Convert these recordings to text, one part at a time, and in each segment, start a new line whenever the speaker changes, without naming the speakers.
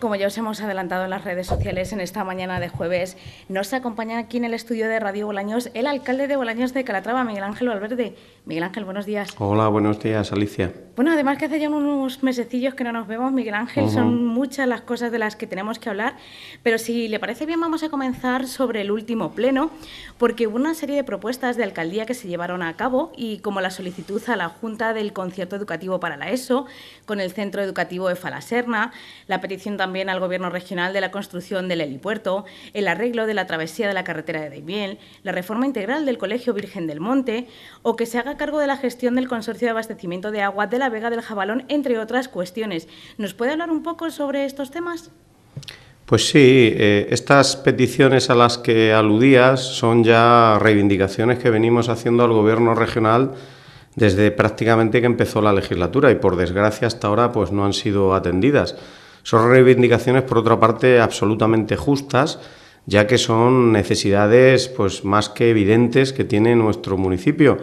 como ya os hemos adelantado en las redes sociales en esta mañana de jueves, nos acompaña aquí en el estudio de Radio Bolaños el alcalde de Bolaños de Calatrava, Miguel Ángel Valverde. Miguel Ángel, buenos días.
Hola, buenos días, Alicia.
Bueno, además que hace ya unos mesecillos que no nos vemos, Miguel Ángel, son muchas las cosas de las que tenemos que hablar, pero si le parece bien vamos a comenzar sobre el último pleno, porque hubo una serie de propuestas de alcaldía que se llevaron a cabo y como la solicitud a la Junta del Concierto Educativo para la ESO, con el Centro Educativo EFA La Serna, la petición también al Gobierno regional de la construcción del helipuerto, el arreglo de la travesía de la carretera de Daimiel, la reforma integral del Colegio Virgen del Monte o que se haga cargo de la gestión del Consorcio de Abastecimiento de Agua de la Vega del Jabalón, entre otras cuestiones. ¿Nos puede hablar un poco sobre estos temas?
Pues sí, estas peticiones a las que aludías son ya reivindicaciones que venimos haciendo al Gobierno regional desde prácticamente que empezó la legislatura y por desgracia hasta ahora pues no han sido atendidas. Son reivindicaciones, por otra parte, absolutamente justas, ya que son necesidades pues más que evidentes que tiene nuestro municipio.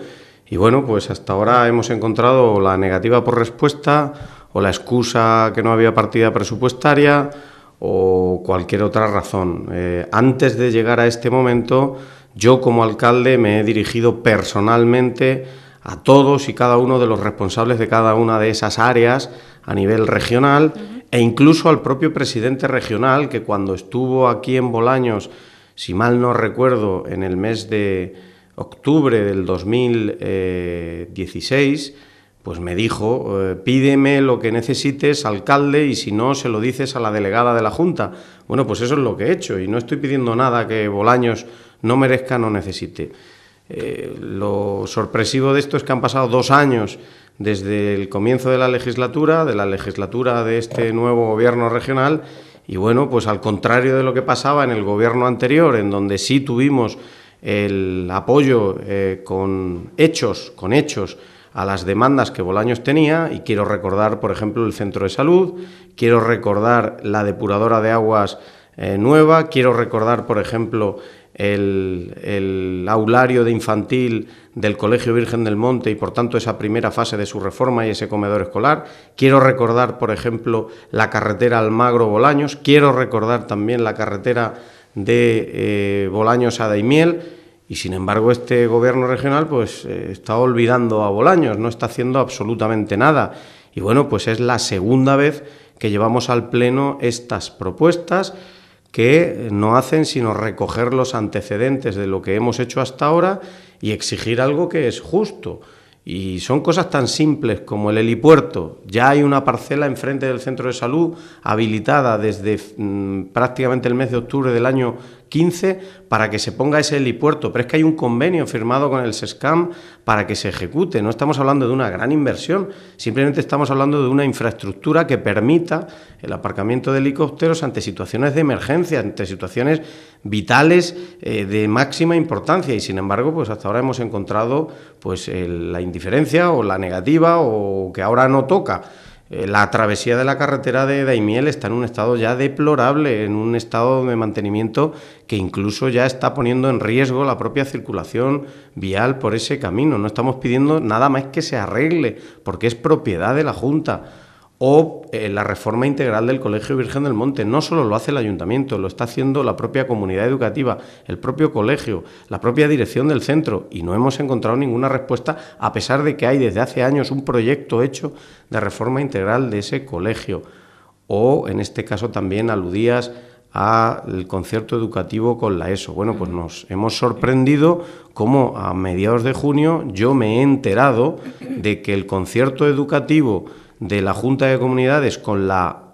Y bueno, pues hasta ahora hemos encontrado la negativa por respuesta o la excusa que no había partida presupuestaria o cualquier otra razón. Antes de llegar a este momento, yo como alcalde me he dirigido personalmente a todos y cada uno de los responsables de cada una de esas áreas a nivel regional e incluso al propio presidente regional, que cuando estuvo aquí en Bolaños, si mal no recuerdo, en el mes de octubre del 2016, pues me dijo, pídeme lo que necesites, alcalde, y si no, se lo dices a la delegada de la Junta. Bueno, pues eso es lo que he hecho y no estoy pidiendo nada que Bolaños no merezca, no necesite. Lo sorpresivo de esto es que han pasado 2 años desde el comienzo de la legislatura de este nuevo gobierno regional y bueno, pues al contrario de lo que pasaba en el gobierno anterior, en donde sí tuvimos el apoyo con hechos a las demandas que Bolaños tenía, y quiero recordar, por ejemplo, el centro de salud, quiero recordar la depuradora de aguas nueva, quiero recordar, por ejemplo, el aulario de infantil del Colegio Virgen del Monte y, por tanto, esa primera fase de su reforma y ese comedor escolar. Quiero recordar, por ejemplo, la carretera Almagro-Bolaños. Quiero recordar también la carretera de Bolaños a Daimiel. Y, sin embargo, este gobierno regional pues está olvidando a Bolaños, no está haciendo absolutamente nada. Y, bueno, pues es la segunda vez que llevamos al Pleno estas propuestas que no hacen sino recoger los antecedentes de lo que hemos hecho hasta ahora y exigir algo que es justo. Y son cosas tan simples como el helipuerto. Ya hay una parcela enfrente del centro de salud habilitada desde prácticamente el mes de octubre del año 15 para que se ponga ese helipuerto, pero es que hay un convenio firmado con el SESCAM para que se ejecute. No estamos hablando de una gran inversión, simplemente estamos hablando de una infraestructura que permita el aparcamiento de helicópteros ante situaciones de emergencia, ante situaciones vitales de máxima importancia, y sin embargo pues hasta ahora hemos encontrado pues la indiferencia o la negativa o que ahora no toca. La travesía de la carretera de Daimiel está en un estado ya deplorable, en un estado de mantenimiento que incluso ya está poniendo en riesgo la propia circulación vial por ese camino. No estamos pidiendo nada más que se arregle, porque es propiedad de la Junta. O la reforma integral del Colegio Virgen del Monte. No solo lo hace el ayuntamiento, lo está haciendo la propia comunidad educativa, el propio colegio, la propia dirección del centro, y no hemos encontrado ninguna respuesta, a pesar de que hay desde hace años un proyecto hecho de reforma integral de ese colegio. O, en este caso, también aludías al concierto educativo con la ESO. Bueno, pues nos hemos sorprendido cómo a mediados de junio yo me he enterado de que el concierto educativo de la Junta de Comunidades con la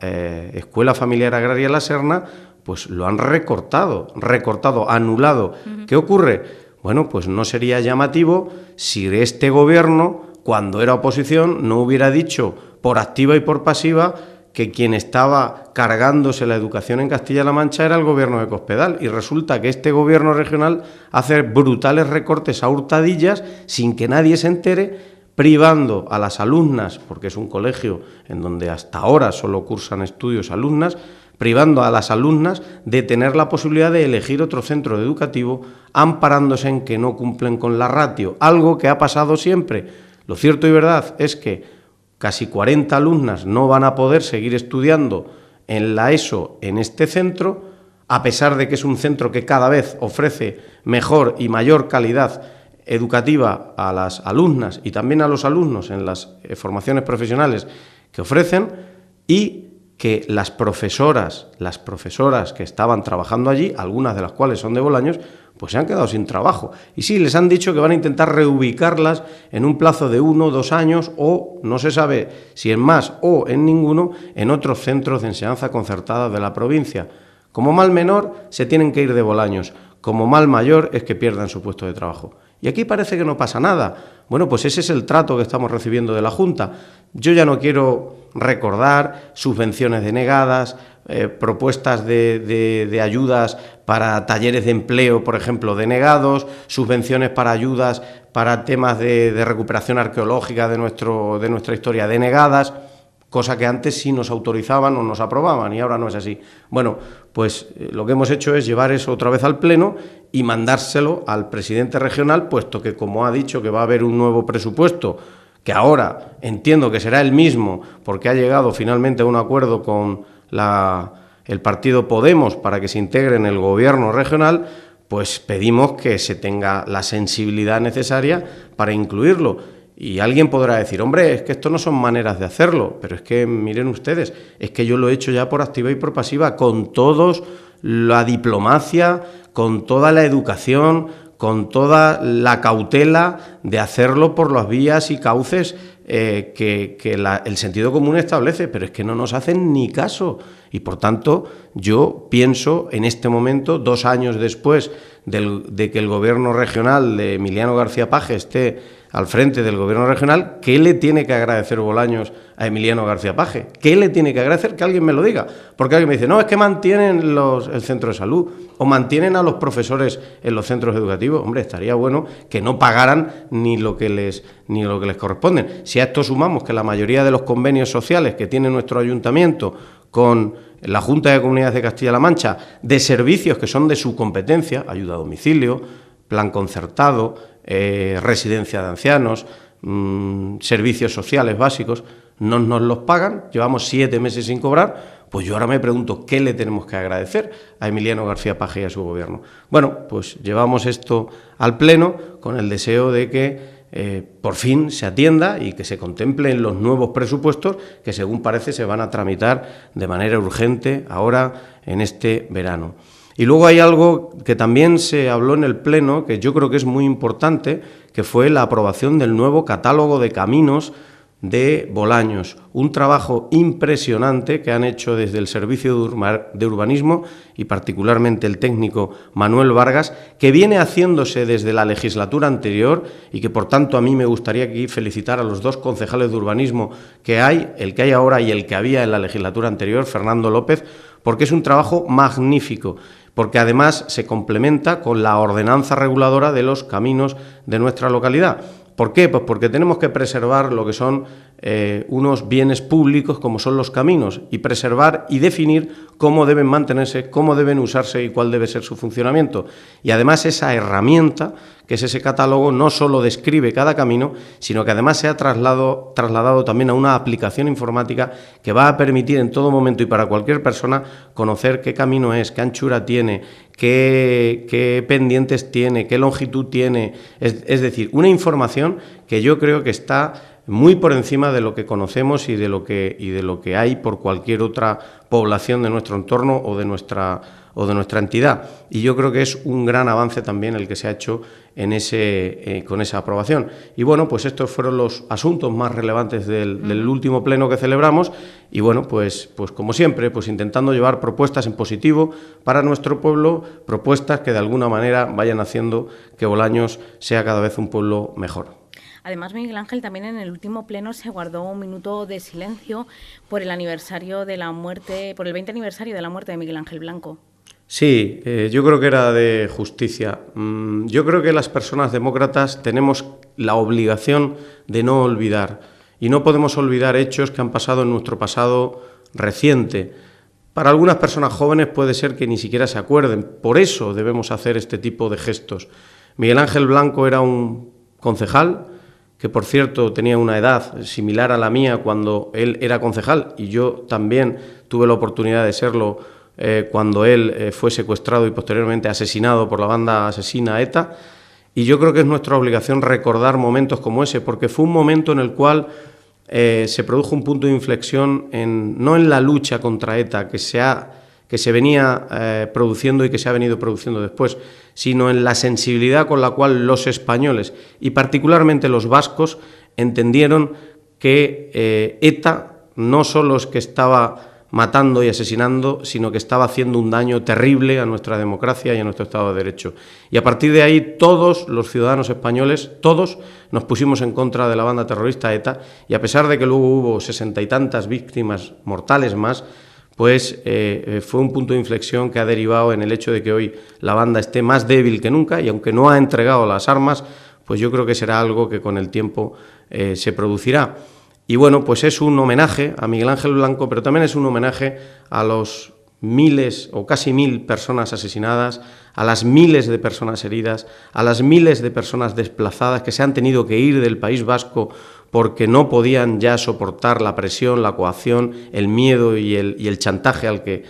Escuela Familiar Agraria La Serna, pues lo han recortado, anulado. ¿Qué ocurre? Bueno, pues no sería llamativo si este gobierno, cuando era oposición, no hubiera dicho por activa y por pasiva que quien estaba cargándose la educación en Castilla-La Mancha era el gobierno de Cospedal, y resulta que este gobierno regional hace brutales recortes a hurtadillas sin que nadie se entere, privando a las alumnas, porque es un colegio en donde hasta ahora solo cursan estudios alumnas, privando a las alumnas de tener la posibilidad de elegir otro centro educativo, amparándose en que no cumplen con la ratio, algo que ha pasado siempre. Lo cierto y verdad es que casi 40 alumnas no van a poder seguir estudiando en la ESO en este centro, a pesar de que es un centro que cada vez ofrece mejor y mayor calidad educativa a las alumnas y también a los alumnos en las formaciones profesionales que ofrecen, y que las profesoras que estaban trabajando allí, algunas de las cuales son de Bolaños, pues se han quedado sin trabajo. Y sí, les han dicho que van a intentar reubicarlas en un plazo de 1 o 2 años, o no se sabe si en más o en ninguno, en otros centros de enseñanza concertada de la provincia. Como mal menor, se tienen que ir de Bolaños. Como mal mayor es que pierdan su puesto de trabajo. Y aquí parece que no pasa nada. Bueno, pues ese es el trato que estamos recibiendo de la Junta. Yo ya no quiero recordar subvenciones denegadas, propuestas de ayudas para talleres de empleo, por ejemplo, denegados, subvenciones para ayudas para temas de recuperación arqueológica de nuestra historia denegadas, cosa que antes sí nos autorizaban o nos aprobaban y ahora no es así. Bueno, pues lo que hemos hecho es llevar eso otra vez al Pleno y mandárselo al presidente regional, puesto que, como ha dicho, que va a haber un nuevo presupuesto, que ahora entiendo que será el mismo, porque ha llegado finalmente a un acuerdo con el partido Podemos para que se integre en el gobierno regional, pues pedimos que se tenga la sensibilidad necesaria para incluirlo. Y alguien podrá decir, hombre, es que esto no son maneras de hacerlo, pero es que miren ustedes, es que yo lo he hecho ya por activa y por pasiva, con toda la diplomacia, con toda la educación, con toda la cautela de hacerlo por las vías y cauces que el sentido común establece, pero es que no nos hacen ni caso. Y por tanto, yo pienso en este momento, 2 años después de que el gobierno regional de Emiliano García Paje esté al frente del gobierno regional, ¿qué le tiene que agradecer Bolaños a Emiliano García Paje? ¿Qué le tiene que agradecer? Que alguien me lo diga. Porque alguien me dice, no, es que mantienen el centro de salud o mantienen a los profesores en los centros educativos. Hombre, estaría bueno que no pagaran ni lo que les corresponde. Si a esto sumamos que la mayoría de los convenios sociales que tiene nuestro ayuntamiento con la Junta de Comunidades de Castilla-La Mancha, de servicios que son de su competencia, ayuda a domicilio, plan concertado, residencia de ancianos, servicios sociales básicos, no nos los pagan, llevamos 7 meses sin cobrar, pues yo ahora me pregunto qué le tenemos que agradecer a Emiliano García Paje y a su gobierno. Bueno, pues llevamos esto al Pleno con el deseo de que por fin se atienda y que se contemple en los nuevos presupuestos que, según parece, se van a tramitar de manera urgente ahora en este verano. Y luego hay algo que también se habló en el Pleno, que yo creo que es muy importante, que fue la aprobación del nuevo catálogo de caminos de Bolaños. Un trabajo impresionante que han hecho desde el Servicio de Urbanismo y particularmente el técnico Manuel Vargas, que viene haciéndose desde la legislatura anterior y que, por tanto, a mí me gustaría aquí felicitar a los 2 concejales de urbanismo que hay, el que hay ahora y el que había en la legislatura anterior, Fernando López, porque es un trabajo magnífico, porque además se complementa con la ordenanza reguladora de los caminos de nuestra localidad. ¿Por qué? Pues porque tenemos que preservar lo que son unos bienes públicos como son los caminos, y preservar y definir cómo deben mantenerse, cómo deben usarse y cuál debe ser su funcionamiento. Y además esa herramienta, que es ese catálogo, no solo describe cada camino, sino que además se ha trasladado también a una aplicación informática que va a permitir en todo momento y para cualquier persona conocer qué camino es, qué anchura tiene, qué pendientes tiene, qué longitud tiene. Es decir, una información que yo creo que está muy por encima de lo que conocemos y de lo que hay por cualquier otra población de nuestro entorno o de nuestra entidad. Y yo creo que es un gran avance también el que se ha hecho con esa aprobación. Y bueno, pues estos fueron los asuntos más relevantes del último pleno que celebramos. Y bueno, pues como siempre, pues intentando llevar propuestas en positivo para nuestro pueblo, propuestas que de alguna manera vayan haciendo que Bolaños sea cada vez un pueblo mejor.
Además, Miguel Ángel, también en el último pleno se guardó un minuto de silencio por el 20 aniversario de la muerte de Miguel Ángel Blanco.
Sí, yo creo que era de justicia. Yo creo que las personas demócratas tenemos la obligación de no olvidar, y no podemos olvidar hechos que han pasado en nuestro pasado reciente. Para algunas personas jóvenes puede ser que ni siquiera se acuerden, por eso debemos hacer este tipo de gestos. Miguel Ángel Blanco era un concejal que por cierto tenía una edad similar a la mía cuando él era concejal, y yo también tuve la oportunidad de serlo cuando él fue secuestrado y posteriormente asesinado por la banda asesina ETA. Y yo creo que es nuestra obligación recordar momentos como ese, porque fue un momento en el cual se produjo un punto de inflexión no en la lucha contra ETA que se venía produciendo y que se ha venido produciendo después, sino en la sensibilidad con la cual los españoles, y particularmente los vascos, entendieron que ETA no solo es que estaba matando y asesinando, sino que estaba haciendo un daño terrible a nuestra democracia y a nuestro Estado de Derecho. Y a partir de ahí todos los ciudadanos españoles, todos nos pusimos en contra de la banda terrorista ETA, y a pesar de que luego hubo 60 y tantas víctimas mortales más, pues fue un punto de inflexión que ha derivado en el hecho de que hoy la banda esté más débil que nunca, y aunque no ha entregado las armas, pues yo creo que será algo que con el tiempo se producirá. Y bueno, pues es un homenaje a Miguel Ángel Blanco, pero también es un homenaje a los miles o casi 1000 personas asesinadas, a las miles de personas heridas, a las miles de personas desplazadas que se han tenido que ir del País Vasco porque no podían ya soportar la presión, la coacción, el miedo y el chantaje al que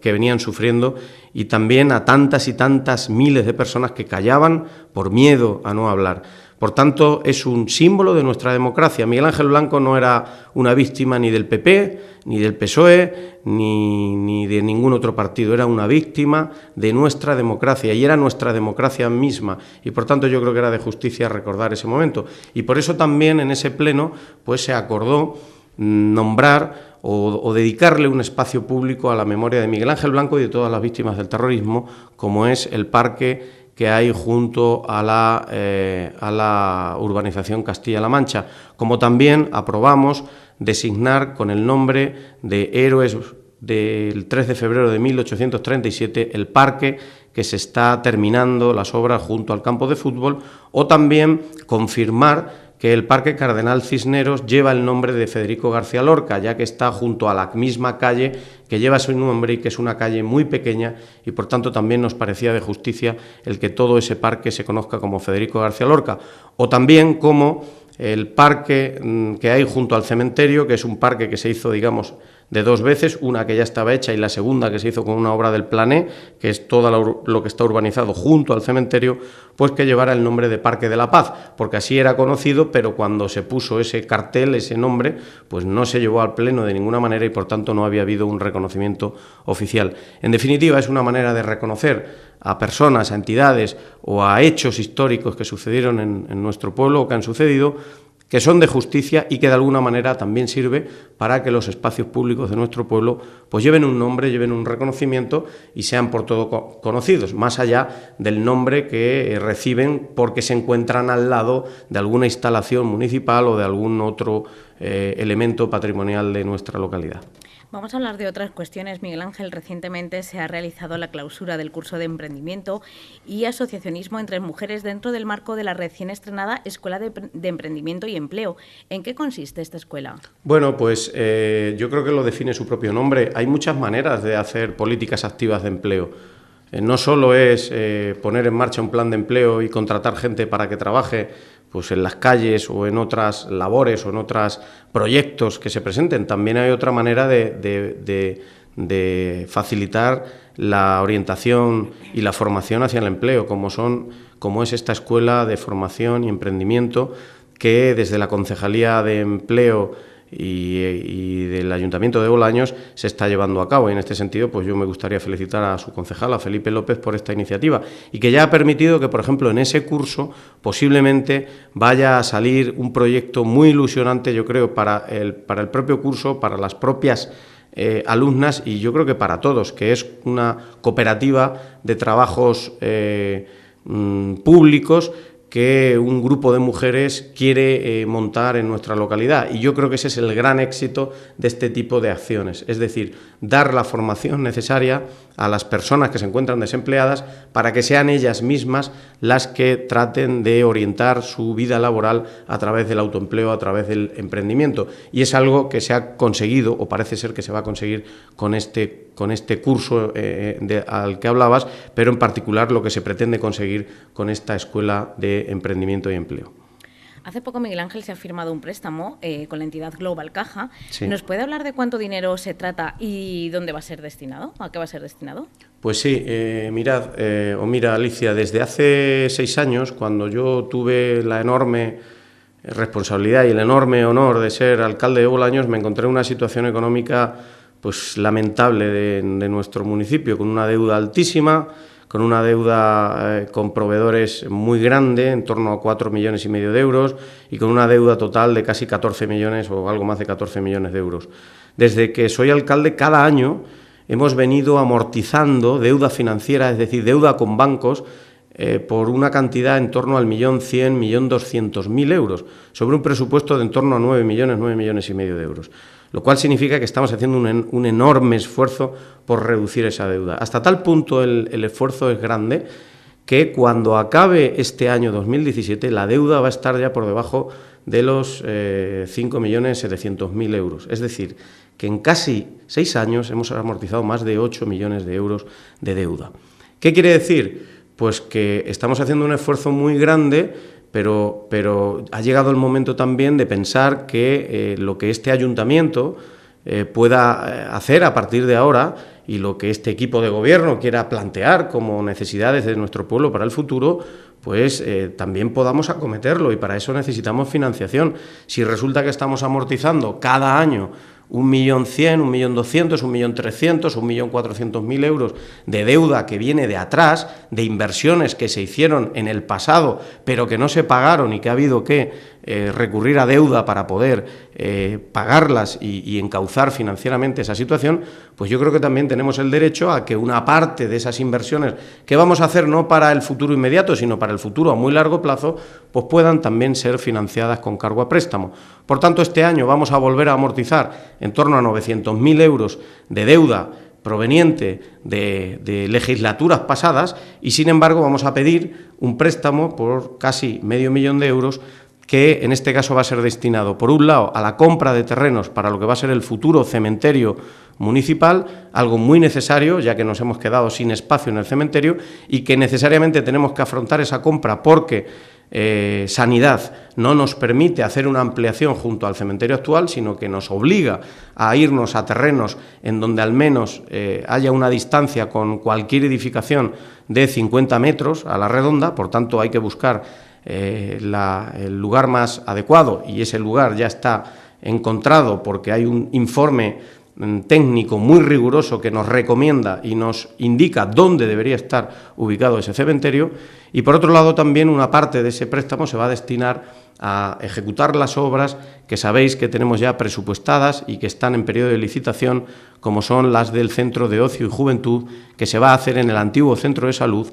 venían sufriendo, y también a tantas y tantas miles de personas que callaban por miedo a no hablar. Por tanto, es un símbolo de nuestra democracia. Miguel Ángel Blanco no era una víctima ni del PP, ni del PSOE, ni de ningún otro partido. Era una víctima de nuestra democracia, y era nuestra democracia misma. Y por tanto yo creo que era de justicia recordar ese momento. Y por eso también en ese pleno pues se acordó nombrar o dedicarle un espacio público a la memoria de Miguel Ángel Blanco y de todas las víctimas del terrorismo, como es el parque que hay junto a la urbanización Castilla-La Mancha, como también aprobamos designar con el nombre de héroes del 3 de febrero de 1837 el parque que se está terminando las obras junto al campo de fútbol, o también confirmar que el Parque Cardenal Cisneros lleva el nombre de Federico García Lorca, ya que está junto a la misma calle que lleva su nombre y que es una calle muy pequeña, y por tanto también nos parecía de justicia el que todo ese parque se conozca como Federico García Lorca. O también como el parque que hay junto al cementerio, que es un parque que se hizo, digamos, de 2 veces, una que ya estaba hecha y la segunda que se hizo con una obra del Plané, que es todo lo que está urbanizado junto al cementerio, pues que llevara el nombre de Parque de la Paz, porque así era conocido, pero cuando se puso ese cartel, ese nombre, pues no se llevó al pleno de ninguna manera y por tanto no había habido un reconocimiento oficial. En definitiva, es una manera de reconocer a personas, a entidades o a hechos históricos que sucedieron en nuestro pueblo o que han sucedido, que son de justicia y que de alguna manera también sirve para que los espacios públicos de nuestro pueblo pues lleven un nombre, lleven un reconocimiento y sean por todo conocidos, más allá del nombre que reciben porque se encuentran al lado de alguna instalación municipal o de algún otro elemento patrimonial de nuestra localidad.
Vamos a hablar de otras cuestiones. Miguel Ángel, recientemente se ha realizado la clausura del curso de emprendimiento y asociacionismo entre mujeres dentro del marco de la recién estrenada Escuela de Emprendimiento y Empleo. ¿En qué consiste esta escuela?
Bueno, pues yo creo que lo define su propio nombre. Hay muchas maneras de hacer políticas activas de empleo. No solo es poner en marcha un plan de empleo y contratar gente para que trabaje pues en las calles o en otras labores o en otros proyectos que se presenten. También hay otra manera de facilitar la orientación y la formación hacia el empleo, como es esta escuela de formación y emprendimiento que desde la Concejalía de Empleo y del Ayuntamiento de Bolaños se está llevando a cabo, y en este sentido pues yo me gustaría felicitar a su concejal, a Felipe López, por esta iniciativa, y que ya ha permitido que, por ejemplo, en ese curso posiblemente vaya a salir un proyecto muy ilusionante, yo creo, para el propio curso, para las propias alumnas, y yo creo que para todos, que es una cooperativa de trabajos públicos que un grupo de mujeres quiere montar en nuestra localidad, y yo creo que ese es el gran éxito de este tipo de acciones, es decir, dar la formación necesaria a las personas que se encuentran desempleadas para que sean ellas mismas las que traten de orientar su vida laboral a través del autoempleo, a través del emprendimiento, y es algo que se ha conseguido, o parece ser que se va a conseguir con este curso al que hablabas, pero en particular lo que se pretende conseguir con esta escuela de emprendimiento y empleo.
Hace poco Miguel Ángel se ha firmado un préstamo con la entidad Global Caja.
Sí.
¿Nos puede hablar de cuánto dinero se trata y dónde va a ser destinado? ¿A qué va a ser destinado?
Pues sí, mira Alicia, desde hace 6 años, cuando yo tuve la enorme responsabilidad y el enorme honor de ser alcalde de Bolaños, me encontré en una situación económica pues lamentable de nuestro municipio, con una deuda altísima, con una deuda con proveedores muy grande, en torno a 4,5 millones de euros, y con una deuda total de casi 14 millones o algo más de 14 millones de euros. Desde que soy alcalde, cada año hemos venido amortizando deuda financiera, es decir, deuda con bancos, por una cantidad en torno al 1.100.000, 1.200.000 euros, sobre un presupuesto de en torno a 9 millones de euros. Lo cual significa que estamos haciendo un enorme esfuerzo por reducir esa deuda. Hasta tal punto el esfuerzo es grande que cuando acabe este año 2017 la deuda va a estar ya por debajo de los 5.700.000 euros. Es decir, que en casi 6 años hemos amortizado más de 8 millones de euros de deuda. ¿Qué quiere decir? Pues que estamos haciendo un esfuerzo muy grande, pero ha llegado el momento también de pensar que lo que este ayuntamiento pueda hacer a partir de ahora y lo que este equipo de gobierno quiera plantear como necesidades de nuestro pueblo para el futuro, pues también podamos acometerlo, y para eso necesitamos financiación. Si resulta que estamos amortizando cada año 1.100.000, 1.200.000, 1.300.000, 1.400.000 euros de deuda que viene de atrás, de inversiones que se hicieron en el pasado, pero que no se pagaron y que ha habido que recurrir a deuda para poder pagarlas y encauzar financieramente esa situación, pues yo creo que también tenemos el derecho a que una parte de esas inversiones que vamos a hacer no para el futuro inmediato, sino para el futuro a muy largo plazo, pues puedan también ser financiadas con cargo a préstamo. Por tanto, este año vamos a volver a amortizar en torno a 900.000 euros de deuda proveniente de legislaturas pasadas, y sin embargo vamos a pedir un préstamo por casi 500.000 euros que en este caso va a ser destinado, por un lado, a la compra de terrenos para lo que va a ser el futuro cementerio municipal, algo muy necesario, ya que nos hemos quedado sin espacio en el cementerio y que necesariamente tenemos que afrontar esa compra porque Sanidad no nos permite hacer una ampliación junto al cementerio actual, sino que nos obliga a irnos a terrenos en donde al menos haya una distancia con cualquier edificación de 50 metros a la redonda. Por tanto, hay que buscar el lugar más adecuado, y ese lugar ya está encontrado porque hay un informe técnico muy riguroso que nos recomienda y nos indica dónde debería estar ubicado ese cementerio. Y por otro lado, también una parte de ese préstamo se va a destinar a ejecutar las obras que sabéis que tenemos ya presupuestadas y que están en periodo de licitación, como son las del Centro de Ocio y Juventud, que se va a hacer en el antiguo Centro de Salud,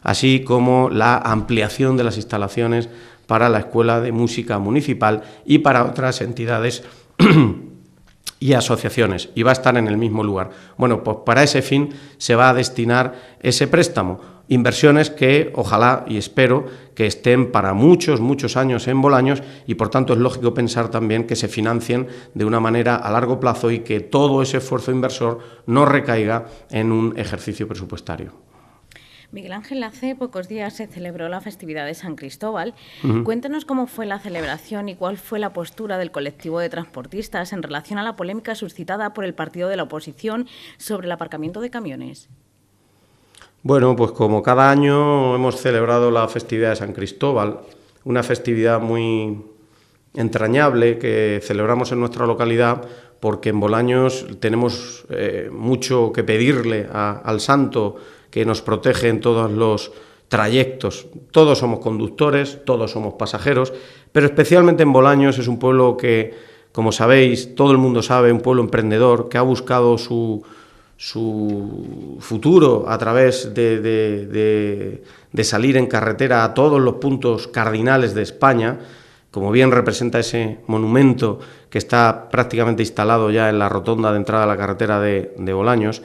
así como la ampliación de las instalaciones para la Escuela de Música Municipal y para otras entidades y asociaciones, y va a estar en el mismo lugar. Bueno, pues para ese fin se va a destinar ese préstamo. Inversiones que ojalá y espero que estén para muchos, muchos años en Bolaños, y por tanto es lógico pensar también que se financien de una manera a largo plazo y que todo ese esfuerzo inversor no recaiga en un ejercicio presupuestario.
Miguel Ángel, hace pocos días se celebró la festividad de San Cristóbal.
Uh-huh.
Cuéntanos cómo fue la celebración y cuál fue la postura del colectivo de transportistas en relación a la polémica suscitada por el partido de la oposición sobre el aparcamiento de camiones.
Bueno, pues como cada año hemos celebrado la festividad de San Cristóbal, una festividad muy entrañable que celebramos en nuestra localidad, porque en Bolaños tenemos mucho que pedirle al santo que nos protege en todos los trayectos. Todos somos conductores, todos somos pasajeros, pero especialmente en Bolaños es un pueblo que, como sabéis, todo el mundo sabe, un pueblo emprendedor que ha buscado su futuro a través de salir en carretera a todos los puntos cardinales de España, como bien representa ese monumento que está prácticamente instalado ya en la rotonda de entrada a la carretera de Bolaños.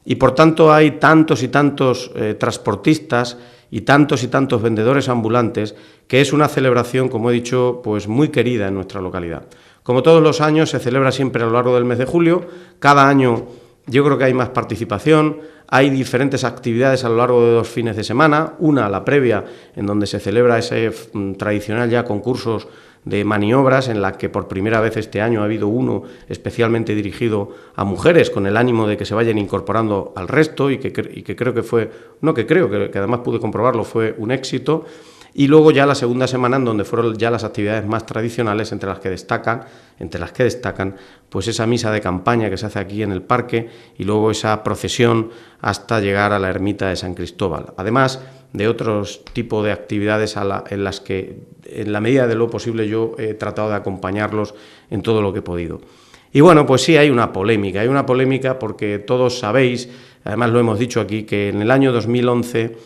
Y por tanto hay tantos y tantos transportistas y tantos vendedores ambulantes, que es una celebración, como he dicho, pues muy querida en nuestra localidad. Como todos los años, se celebra siempre a lo largo del mes de julio. Cada año yo creo que hay más participación, hay diferentes actividades a lo largo de 2 fines de semana, una, la previa, en donde se celebra ese tradicional ya concursos de maniobras, en la que por primera vez este año ha habido uno especialmente dirigido a mujeres, con el ánimo de que se vayan incorporando al resto, y que creo que fue, no que creo, que además pude comprobarlo, fue un éxito. Y luego ya la segunda semana, en donde fueron ya las actividades más tradicionales, entre las que destacan pues esa misa de campaña que se hace aquí en el parque, y luego esa procesión hasta llegar a la ermita de San Cristóbal. Además de otros tipos de actividades en las que, en la medida de lo posible, yo he tratado de acompañarlos en todo lo que he podido. Y bueno, pues sí, hay una polémica porque todos sabéis, además lo hemos dicho aquí, que en el año 2013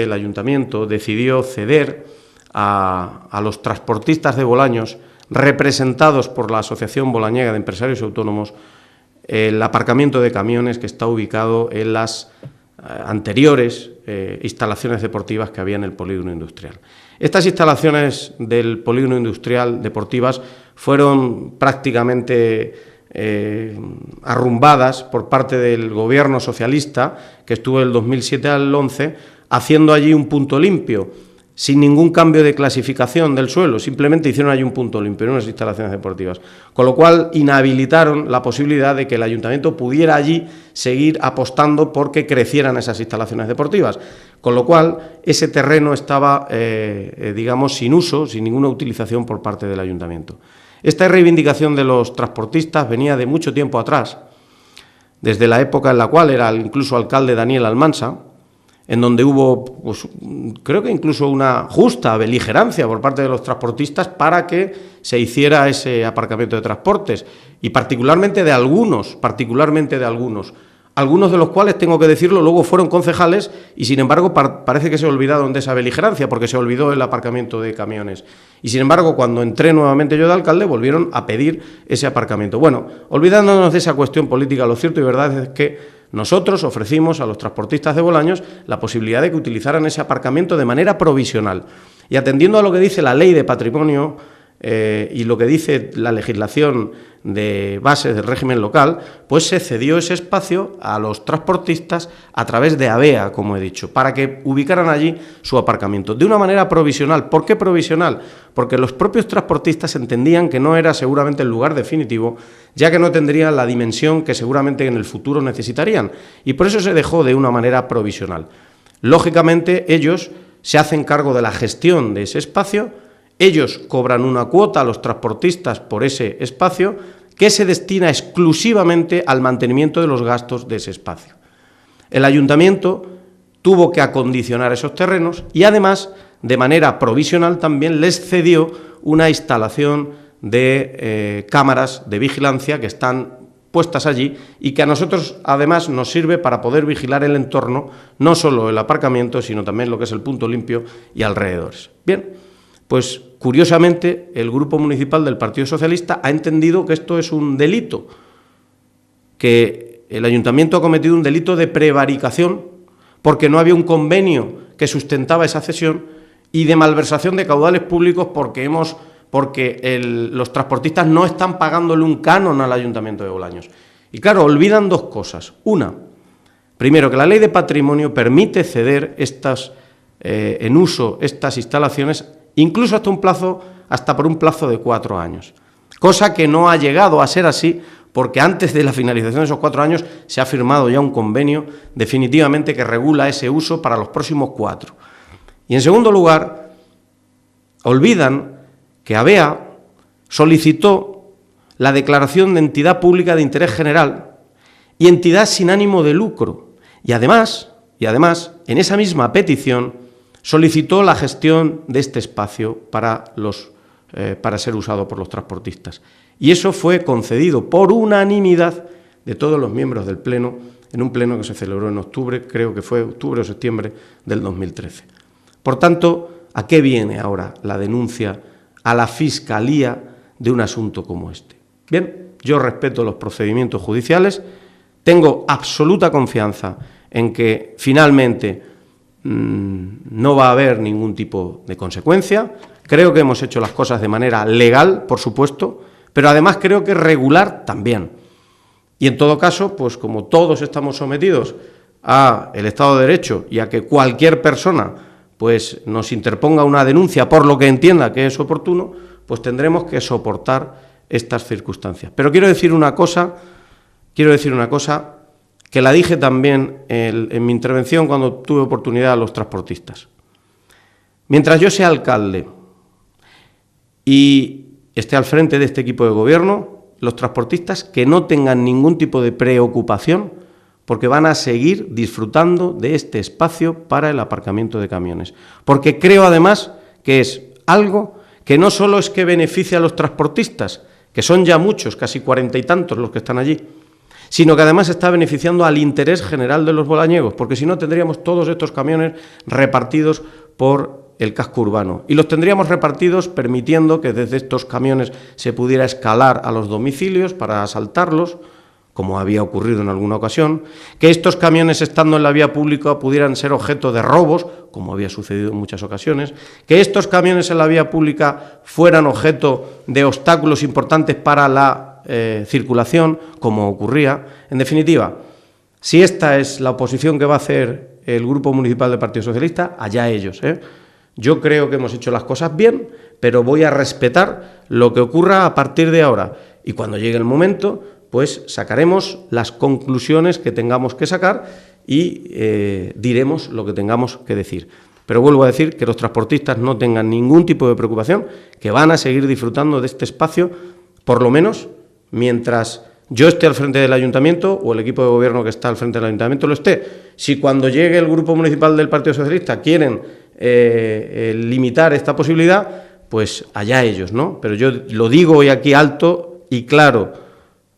el Ayuntamiento decidió ceder a los transportistas de Bolaños, representados por la Asociación Bolañega de Empresarios Autónomos, el aparcamiento de camiones que está ubicado en las anteriores instalaciones deportivas que había en el polígono industrial. Estas instalaciones del polígono industrial deportivas fueron prácticamente arrumbadas por parte del gobierno socialista, que estuvo del 2007 al 11, haciendo allí un punto limpio, sin ningún cambio de clasificación del suelo, simplemente hicieron allí un punto limpio en unas instalaciones deportivas, con lo cual inhabilitaron la posibilidad de que el ayuntamiento pudiera allí seguir apostando porque crecieran esas instalaciones deportivas, con lo cual ese terreno estaba, digamos, sin uso, sin ninguna utilización por parte del ayuntamiento. Esta reivindicación de los transportistas venía de mucho tiempo atrás, desde la época en la cual era incluso alcalde Daniel Almansa, en donde hubo, pues, creo que incluso una justa beligerancia por parte de los transportistas para que se hiciera ese aparcamiento de transportes, y particularmente de algunos, algunos de los cuales, tengo que decirlo, luego fueron concejales y, sin embargo, parece que se olvidaron de esa beligerancia porque se olvidó el aparcamiento de camiones. Y, sin embargo, cuando entré nuevamente yo de alcalde, volvieron a pedir ese aparcamiento. Bueno, olvidándonos de esa cuestión política, lo cierto y verdad es que nosotros ofrecimos a los transportistas de Bolaños la posibilidad de que utilizaran ese aparcamiento de manera provisional. Y atendiendo a lo que dice la Ley de Patrimonio y lo que dice la legislación de bases del régimen local, pues se cedió ese espacio a los transportistas a través de AVEA, como he dicho, para que ubicaran allí su aparcamiento, de una manera provisional. ¿Por qué provisional? Porque los propios transportistas entendían que no era seguramente el lugar definitivo, ya que no tendrían la dimensión que seguramente en el futuro necesitarían, y por eso se dejó de una manera provisional. Lógicamente, ellos se hacen cargo de la gestión de ese espacio. Ellos cobran una cuota a los transportistas por ese espacio que se destina exclusivamente al mantenimiento de los gastos de ese espacio. El ayuntamiento tuvo que acondicionar esos terrenos y, además, de manera provisional también les cedió una instalación de cámaras de vigilancia que están puestas allí y que a nosotros, además, nos sirve para poder vigilar el entorno, no solo el aparcamiento, sino también lo que es el punto limpio y alrededores. Bien, pues curiosamente el Grupo Municipal del Partido Socialista ha entendido que esto es un delito, que el Ayuntamiento ha cometido un delito de prevaricación porque no había un convenio que sustentaba esa cesión, y de malversación de caudales públicos porque los transportistas no están pagándole un canon al Ayuntamiento de Bolaños. Y claro, olvidan dos cosas. Una, primero, que la Ley de Patrimonio permite ceder en uso estas instalaciones incluso hasta por un plazo de 4 años, cosa que no ha llegado a ser así porque antes de la finalización de esos 4 años se ha firmado ya un convenio definitivamente que regula ese uso para los próximos 4. Y en segundo lugar, olvidan que AVEA solicitó la declaración de entidad pública de interés general y entidad sin ánimo de lucro, y además, en esa misma petición solicitó la gestión de este espacio para ser usado por los transportistas. Y eso fue concedido por unanimidad de todos los miembros del Pleno, en un pleno que se celebró en octubre, creo que fue octubre o septiembre del 2013. Por tanto, ¿a qué viene ahora la denuncia a la Fiscalía de un asunto como este? Bien, yo respeto los procedimientos judiciales, tengo absoluta confianza en que finalmente no va a haber ningún tipo de consecuencia. Creo que hemos hecho las cosas de manera legal, por supuesto, pero además creo que regular también. Y en todo caso, pues como todos estamos sometidos a el Estado de Derecho y a que cualquier persona pues nos interponga una denuncia por lo que entienda que es oportuno, pues tendremos que soportar estas circunstancias. Pero quiero decir una cosa que la dije también en mi intervención cuando tuve oportunidad a los transportistas. Mientras yo sea alcalde y esté al frente de este equipo de gobierno, los transportistas que no tengan ningún tipo de preocupación porque van a seguir disfrutando de este espacio para el aparcamiento de camiones. Porque creo además que es algo que no solo es que beneficia a los transportistas, que son ya muchos, casi 40 y tantos los que están allí, sino que además está beneficiando al interés general de los bolañegos, porque si no tendríamos todos estos camiones repartidos por el casco urbano y los tendríamos repartidos permitiendo que desde estos camiones se pudiera escalar a los domicilios para asaltarlos, como había ocurrido en alguna ocasión, que estos camiones estando en la vía pública pudieran ser objeto de robos, como había sucedido en muchas ocasiones, que estos camiones en la vía pública fueran objeto de obstáculos importantes para la circulación, como ocurría. En definitiva, si esta es la oposición que va a hacer el Grupo Municipal del Partido Socialista, allá ellos, ¿eh? Yo creo que hemos hecho las cosas bien, pero voy a respetar lo que ocurra a partir de ahora. Y cuando llegue el momento, pues sacaremos las conclusiones que tengamos que sacar y diremos lo que tengamos que decir. Pero vuelvo a decir que los transportistas no tengan ningún tipo de preocupación, que van a seguir disfrutando de este espacio, por lo menos mientras yo esté al frente del ayuntamiento o el equipo de gobierno que está al frente del ayuntamiento lo esté. Si cuando llegue el Grupo Municipal del Partido Socialista quieren limitar esta posibilidad, pues allá ellos, ¿no? Pero yo lo digo hoy aquí alto y claro,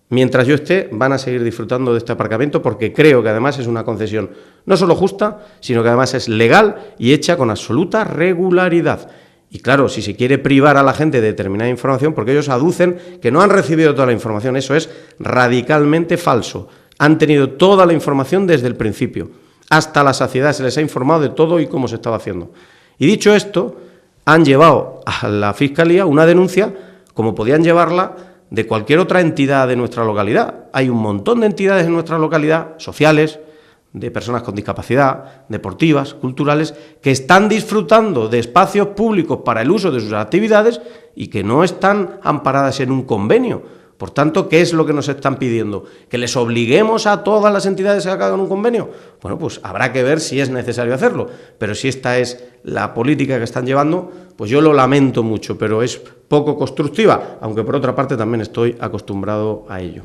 mientras yo esté, van a seguir disfrutando de este aparcamiento porque creo que además es una concesión no solo justa, sino que además es legal y hecha con absoluta regularidad. Y claro, si se quiere privar a la gente de determinada información, porque ellos aducen que no han recibido toda la información, eso es radicalmente falso. Han tenido toda la información desde el principio. Hasta la saciedad se les ha informado de todo y cómo se estaba haciendo. Y dicho esto, han llevado a la Fiscalía una denuncia como podían llevarla de cualquier otra entidad de nuestra localidad. Hay un montón de entidades en nuestra localidad, sociales, de personas con discapacidad, deportivas, culturales, que están disfrutando de espacios públicos para el uso de sus actividades y que no están amparadas en un convenio. Por tanto, ¿qué es lo que nos están pidiendo? ¿Que les obliguemos a todas las entidades a que hagan un convenio? Bueno, pues habrá que ver si es necesario hacerlo. Pero si esta es la política que están llevando, pues yo lo lamento mucho, pero es poco constructiva, aunque por otra parte también estoy acostumbrado a ello.